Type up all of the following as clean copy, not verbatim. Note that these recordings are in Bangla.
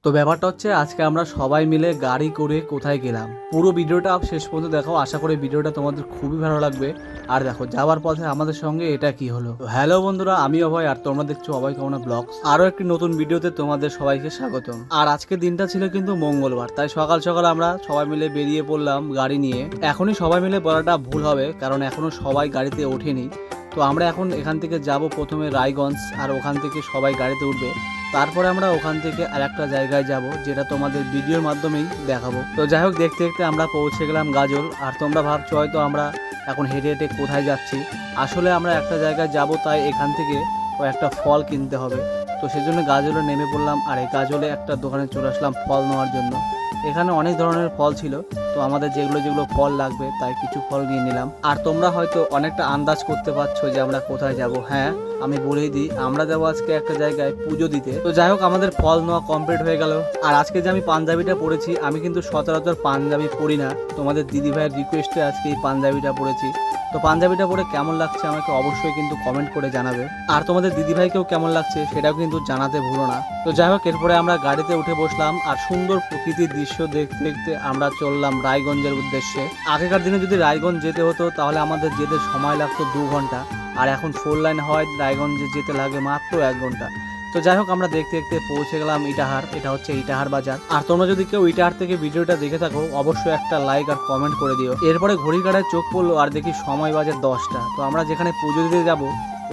তো ব্যাপারটা হচ্ছে আজকে আমরা সবাই মিলে গাড়ি করে কোথায় গেলাম, পুরো ভিডিওটা শেষ পর্যন্ত দেখো। আশা করি ভিডিওটা তোমাদের খুবই ভালো লাগবে। আর দেখো যাওয়ার পথে আমাদের সঙ্গে এটা কি হলো। হ্যালো বন্ধুরা, আমি অভয় আর তোমরা দেখছো অভয় কামনা ব্লগস। আরো একটি নতুন ভিডিওতে তোমাদের সবাইকে স্বাগতম। আর আজকে দিনটা ছিল কিন্তু মঙ্গলবার, তাই সকাল সকাল আমরা সবাই মিলে বেরিয়ে পড়লাম গাড়ি নিয়ে। এখনই সবাই মিলে বলাটা ভুল হবে, কারণ এখনো সবাই গাড়িতে ওঠেনি। তো আমরা এখন এখান থেকে যাব প্রথমে রায়গঞ্জ, আর ওখান থেকে সবাই গাড়িতে উঠবে। তারপরে আমরা ওখান থেকে আরেকটা জায়গায় যাব, যেটা তোমাদের ভিডিওর মাধ্যমেই দেখাবো। তো যাই হোক, দেখতে দেখতে আমরা পৌঁছে গেলাম গাজল। আর তোমরা ভাবছো হয়তো আমরা এখন হেঁটে হেঁটে কোথায় যাচ্ছি। আসলে আমরা একটা জায়গায় যাব, তাই এখান থেকে একটা ফল কিনতে হবে। তো সেজন্য গাজলে নেমে পড়লাম, আর এই গাজলে একটা দোকানে চলে আসলাম ফল নেওয়ার জন্য। এখানে অনেক ধরনের ফল ছিল, তো আমাদের যেগুলো ফল লাগবে তাই কিছু ফল নিয়ে নিলাম। আর তোমরা হয়তো অনেকটা আন্দাজ করতে পারছো যে আমরা কোথায় যাব। হ্যাঁ, আমি বলেই দিই, আমরা যাবো আজকে একটা জায়গায় পুজো দিতে। তো যাই হোক, আমাদের ফল নেওয়া কমপ্লিট হয়ে গেল। আর আজকে যে আমি পাঞ্জাবিটা পরেছি, আমি কিন্তু সচরাচর পাঞ্জাবি পরি না। তোমাদের দিদিভাইয়ের রিকোয়েস্টে আজকে এই পাঞ্জাবিটা পরেছি। তো পাঞ্জাবিটা পরে কেমন লাগছে আমাকে অবশ্যই কিন্তু কমেন্ট করে জানাবে। আর তোমাদের দিদিভাইকেও কেমন লাগছে সেটাও কিন্তু জানাতে ভুলো না। তো যাই হোক, এরপরে আমরা গাড়িতে উঠে বসলাম, আর সুন্দর প্রকৃতির দৃশ্য দেখতে দেখতে আমরা চললাম রায়গঞ্জের উদ্দেশ্যে। আগেকার দিনে যদি রায়গঞ্জ যেতে হতো তাহলে আমাদের যেতে সময় লাগতো 2 ঘন্টা, আর এখন 4 লাইন হয় রায়গঞ্জে যেতে লাগে মাত্র 1 ঘন্টা। তো যাই হোক, আমরা দেখতে দেখতে পৌঁছে গেলাম ইটাহার। এটা হচ্ছে ইটাহার বাজার। আর তোমরা যদি কেউ ইটাহার থেকে ভিডিওটা দেখে থাকো অবশ্যই একটা লাইক আর কমেন্ট করে দিও। এরপরে ঘড়ি কাটায় চোখ পড়লো, আর দেখি সময় বাজে 10টা। তো আমরা যেখানে পুজো দিতে যাব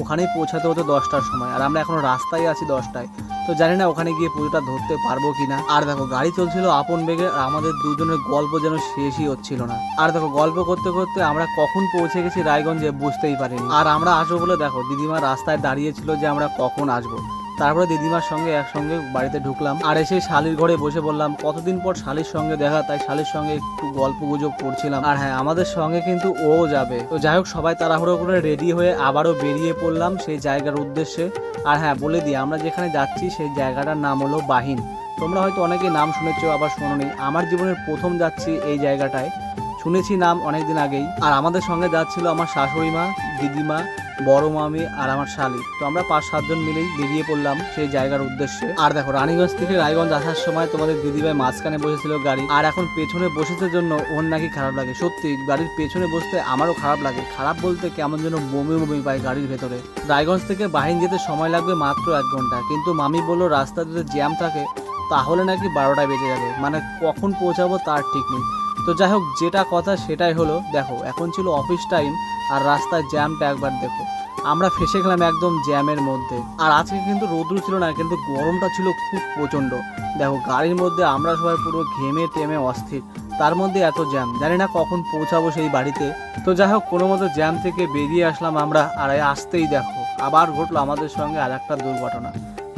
ওখানেই পৌঁছাতে হতো 10টার সময়, আর আমরা এখনো রাস্তায় আছি 10টায়। তো জানি না ওখানে গিয়ে পুজোটা ধরতে পারবো কিনা। আর দেখো, গাড়ি চলছিল আপন বেগে, আর আমাদের দুজনের গল্প যেন শেষই হচ্ছিল না। আর দেখো, গল্প করতে করতে আমরা কখন পৌঁছে গেছি রায়গঞ্জে বুঝতেই পারিনি। আর আমরা আসবো বলে দেখো দিদিমা রাস্তায় দাঁড়িয়েছিল যে আমরা কখন আসবো। তারপরে দিদিমার সঙ্গে একসঙ্গে বাড়িতে ঢুকলাম, আর এসে শালির ঘরে বসে বললাম কতদিন পর শালির সঙ্গে দেখা, তাই শালির সঙ্গে একটু গল্প গুজব করছিলাম। আর হ্যাঁ, আমাদের সঙ্গে কিন্তু ও যাবে। তো যাই হোক, সবাই তাড়াহুড়ো করে রেডি হয়ে আবারও বেরিয়ে পড়লাম সেই জায়গার উদ্দেশ্যে। আর হ্যাঁ, বলে দিই, আমরা যেখানে যাচ্ছি সেই জায়গাটার নাম হলো বাহিন। তোমরা হয়তো অনেকেই নাম শুনেছো, আবার শোনোনি। আমার জীবনের প্রথম যাচ্ছি এই জায়গাটায়, শুনেছি নাম অনেকদিন আগেই। আর আমাদের সঙ্গে যাচ্ছিল আমার শাশুড়ি মা, দিদিমা, বড় মামি আর আমার শালি। তো আমরা 5-7 জন মিলেই বেরিয়ে পড়লাম সেই জায়গার উদ্দেশ্যে। আর দেখো, রানীগঞ্জ থেকে রায়গঞ্জ আসার সময় তোমাদের দিদিভাই মাঝখানে বসেছিল গাড়ি, আর এখন পেছনে বসেছে জন্য ওর নাকি খারাপ লাগে। সত্যি, গাড়ির পেছনে বসতে আমারও খারাপ লাগে। খারাপ বলতে কেমন যেন বমি বমি পায় গাড়ির ভেতরে। রায়গঞ্জ থেকে বাহিন যেতে সময় লাগবে মাত্র 1 ঘন্টা, কিন্তু মামি বললো রাস্তা যদি জ্যাম থাকে তাহলে নাকি 12টায় বেজে যাবে, মানে কখন পৌঁছাবো তার ঠিক নেই। তো যাই হোক, যেটা কথা সেটাই হলো। দেখো, এখন ছিল অফিস টাইম, আর রাস্তায় জ্যামটা একবার দেখো। আমরা ফেসে গেলাম একদম জ্যামের মধ্যে। আর আজকে কিন্তু রোদ্রু ছিল না, কিন্তু গরমটা ছিল খুব প্রচণ্ড। দেখো, গাড়ির মধ্যে আমরা সবাই পুরো ঘেমে টেমে অস্থির, তার মধ্যে এত জ্যাম, জানি না কখন পৌঁছাবো সেই বাড়িতে। তো যাই হোক, কোনো মতো জ্যাম থেকে বেরিয়ে আসলাম আমরা। আর আসতেই দেখো আবার ঘটলো আমাদের সঙ্গে আর একটা দুর্ঘটনা।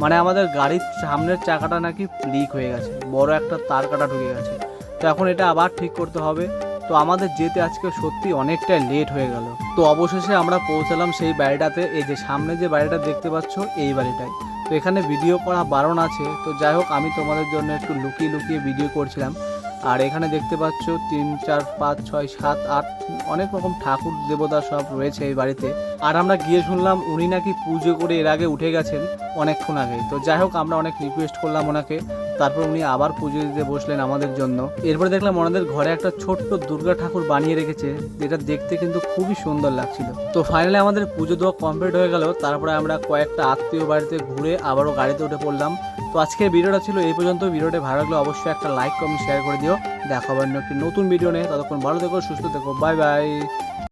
মানে আমাদের গাড়ির সামনের চাকাটা নাকি লিক হয়ে গেছে, বড় একটা তার কাটা ঢুকে গেছে। তো এখন এটা আবার ঠিক করতে হবে। তো আমাদের যেতে আজকে সত্যি অনেকটাই লেট হয়ে গেল। তো অবশেষে আমরা পৌঁছালাম সেই বাড়িটাতে। এই যে সামনে যে বাড়িটা দেখতে পাচ্ছ, এই বাড়িটাই। তো এখানে ভিডিও করা বারণ আছে। তো যাই হোক, আমি তোমাদের জন্য একটু লুকিয়ে লুকিয়ে ভিডিও করছিলাম। আর এখানে দেখতে পাচ্ছ 3, 4, 5, 6, 7, 8 অনেক রকম ঠাকুর দেবতা সব রয়েছে এই বাড়িতে। আর আমরা গিয়ে শুনলাম উনি নাকি পুজো করে এর আগে উঠে গেছেন অনেকক্ষণ আগেই। তো যাই হোক, আমরা অনেক রিকোয়েস্ট করলাম ওনাকে, তারপর উনি আবার পুজো দিতে বসলেন আমাদের জন্য। এরপরে দেখলাম ওনাদের ঘরে একটা ছোট্ট দুর্গা ঠাকুর বানিয়ে রেখেছে, যেটা দেখতে কিন্তু খুবই সুন্দর লাগছিল। তো ফাইনালি আমাদের পুজো দেওয়া কমপ্লিট হয়ে গেল। তারপরে আমরা কয়েকটা আত্মীয় বাড়িতে ঘুরে আবারও গাড়িতে উঠে পড়লাম। তো আজকের ভিডিওটা ছিল এই পর্যন্ত। ভিডিওটা ভালো লাগলে অবশ্যই একটা লাইক কমেন্ট শেয়ার করে দিও। দেখা হবে একটি নতুন ভিডিও নিয়ে। ততক্ষণ ভালো থেকো, সুস্থ থেকো, বাই বাই।